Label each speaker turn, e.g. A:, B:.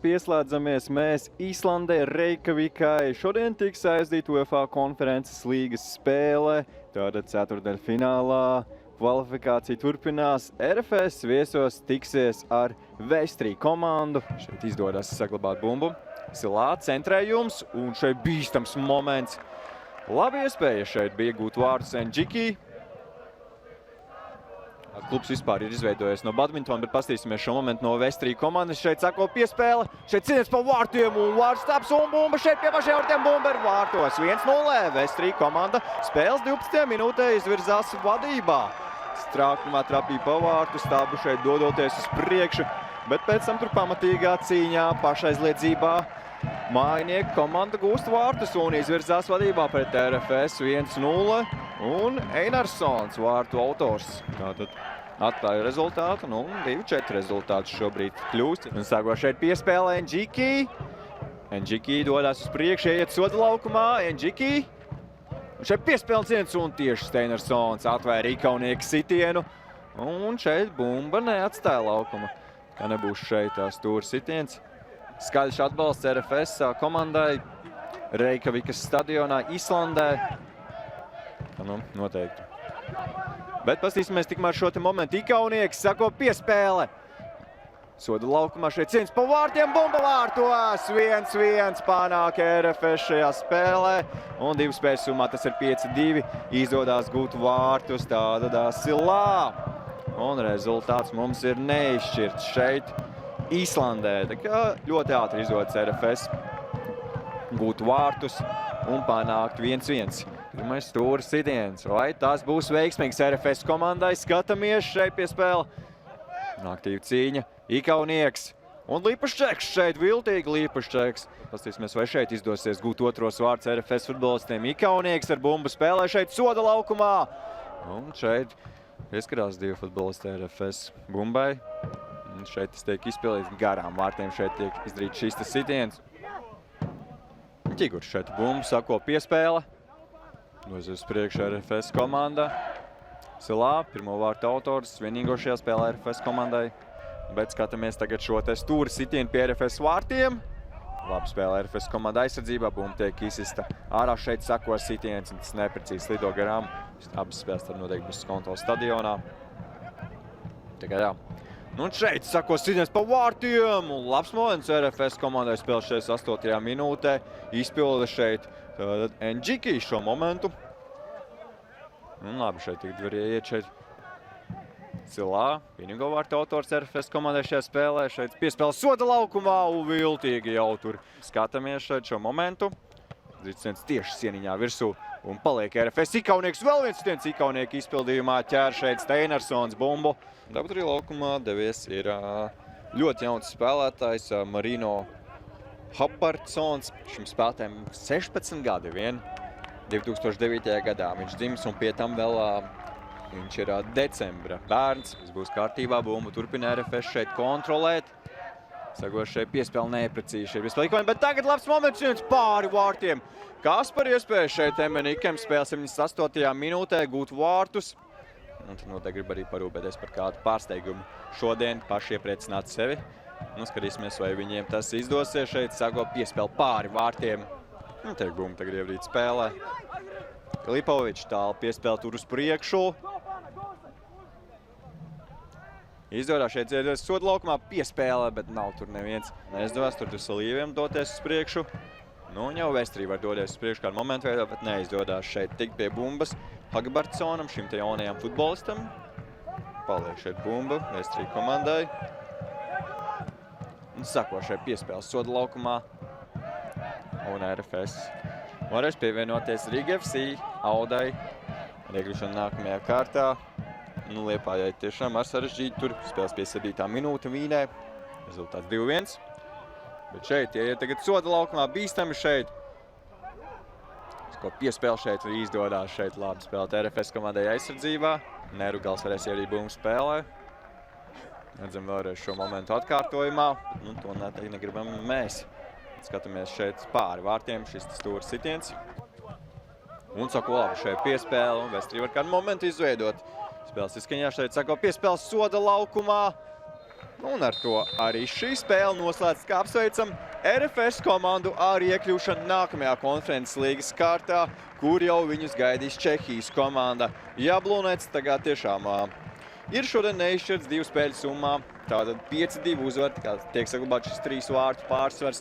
A: Pieslēdzamies mēs Īslandē, Reikjavikai. Šodien tiks aizdīta UEFA konferences līgas spēle. Tātad ceturtdaļfinālā kvalifikācija turpinās. RFS viesos tiksies ar Vestrī komandu. Šeit izdodas saglabāt bumbu. Silā centrējums un šeit bīstams moments. Labi iespēja šeit bija gūt vārdus Ndžiki. Klubs vispār ir izveidojies no badmintona, bet pastīsimies šo momentu no Vestrī komandas. Šeit sako piespēle, šeit cīnies pa vārtiem un vārds taps un bumba šeit pie pašiem vārtiem bumba ir vārtos. 1-0. Vestrī komanda spēles 12. minūtē izvirzās vadībā. Strākņumā trapīja pa vārtu, stābu šeit dodoties uz priekšu, bet pēc tam tur pamatīgā cīņā pašaizliedzībā mājinieku komanda gūst vārtus un izvirzās vadībā pret RFS 1-0. Un Einarsons, vārtu autors, tātad atklāja rezultātu, un 2-4 rezultātus šobrīd kļūst. Un sāko šeit piespēlē Ndžiki. Ndžiki dodās uz priekšu, ieiet soda laukumā. Ndžiki. Un šeit piespēlciens un tieši Einarsons atvēra Ikaunieka sitienu. Un šeit bumba neatstāja laukuma. Kā nebūs šeit stūra sitiens. Skaļš atbalsts RFS komandai Reikjavikas stadionā Īslandē. Noteikti. Bet pastīsimies tikmēr šo te momentu. Ikaunieks sako piespēle. Soda laukumā šeit cīņas pa vārtiem, bumba vārtos. 1-1 panāk RFS šajā spēlē. Un 2 spēļu summā tas ir 5-2. Izdodās gūt vārtus tādā Silā. Un rezultāts mums ir neizšķirts šeit Īslandē. Tā kā ļoti ātri izdodas RFS gūt vārtus un panākt 1-1. Pirmais stūra sitiens. Vai tas būs veiksmīgs RFS komandai? Skatāmies šeit pie spēle. Aktīva cīņa. Ikaunieks. Un Lipaščeks šeit. Viltīgi Lipaščeks. Pastīsimies, vai šeit izdosies gūt otros vārds RFS futbolistiem. Ikaunieks ar bumbu spēlē šeit soda laukumā. Un šeit ieskarās 2 futbolisti RFS bumbai. Un šeit tas tiek izpildīts garām vārtiem. Šeit tiek izdarīts šis sitiens. Ķigurs šeit bumbu sako piespēle. Dozies priekšā RFS komanda. Silā, pirmo vārtu autors, vienīgo šajā spēlē RFS komandai. Bet skatāmies tagad šo te stūra sitienu pie RFS vārtiem. Labi spēlē RFS komanda aizsardzībā, bumba tiek izsista ārā, šeit sako sitiens, un tas neprecīzi lido garām. Abas spēles tad noteikti būs kontrols stadionā. Tikai jā. Nu un šeit sako sitiens pa vārtiem, un labs moments RFS komandai spēle 68. minūtē. Izpilda šeit Ndžiki šo momentu. Un labi, šeit tik var ieiet šeit Silā. Vienīgo vārtu autors RFS komandai šajā spēlē. Šeit piespēle soda laukumā un viltīgi jau tur. Skatāmies šeit šo momentu. Ziciens tieši sieniņā virsū un paliek RFS Ikaunieks. Vēl viens sitiens Ikaunieka izpildījumā ķēr šeit Einarsons bumbu. Tāpat arī laukumā devies ir ļoti jauns spēlētājs Marino Habardsons. Šim spēlētājiem 16 gadi vien. 2009. gadā viņš dzimis un pie tam vēl viņš ir decembra bērns. Viss būs kārtībā, bumbu turpina RFS šeit kontrolēt. Sagos šeit piespēle neprecīzi šeit vispēlīkojumi, bet tagad labs moments viens pāri vārtiem. Kas par iespēju šeit Emenikem spēle 78. minūtē gūt vārtus. Un tad noteikti grib arī parūpēties par kādu pārsteigumu. Šodien paši iepriecināt sevi. Nu, skatīsimies, vai viņiem tas izdosies šeit. Sago piespēle pāri vārtiem. Un tiek bumba tagad ievrīt spēlē. Klipovičs tālu piespēle tur uz priekšu. Izdodās šeit iedodies soda laukumā piespēle, bet nav tur neviens. Neizdevās tur Salīviem doties uz priekšu. Nu, un jau Vestrī var doties uz priekšu kādu momentu veidā, bet neizdodās šeit tikt pie bumbas Habardsonam, šim te jaunajam futbolistam. Paliek šeit bumba Vestrī komandai. Un sako šeit piespēle soda laukumā. Un RFS varēs pievienoties Riga FC, Audai. Iegrišana nākamajā kārtā. Nu, Liepājai tiešām ar sarežģītu tur. Spēles 57. minūte Vīnē. Rezultāts 2-1. Bet šeit ieiet tagad soda laukumā bīstami šeit. Ko piespēle šeit izdodās šeit labi spēlēt RFS komandai aizsardzībā. Nerugals varēs ierīt bumbu spēlē. Redzam vēlreiz šo momentu atkārtojumā. Nu, to noteikti negribam mēs. Skatāmies šeit pāri vārtiem šis stūra sitiens. Un sako labi šeit piespēle un Vestrī var kādu momentu izveidot. Spēles izskaņā šeit sako piespēles soda laukumā. Un ar to arī šī spēle noslēdz, kā apsveicam RFS komandu ar iekļūšanu nākamajā konferences līgas kārtā, kur jau viņus gaidīs Čehijas komanda. Jablonets tagad tiešām ir šodien neizšķirts 2 spēļu summā, tātad 5-2 uzvar, kā tiek saglabāt šis 3 vārtu pārsvars.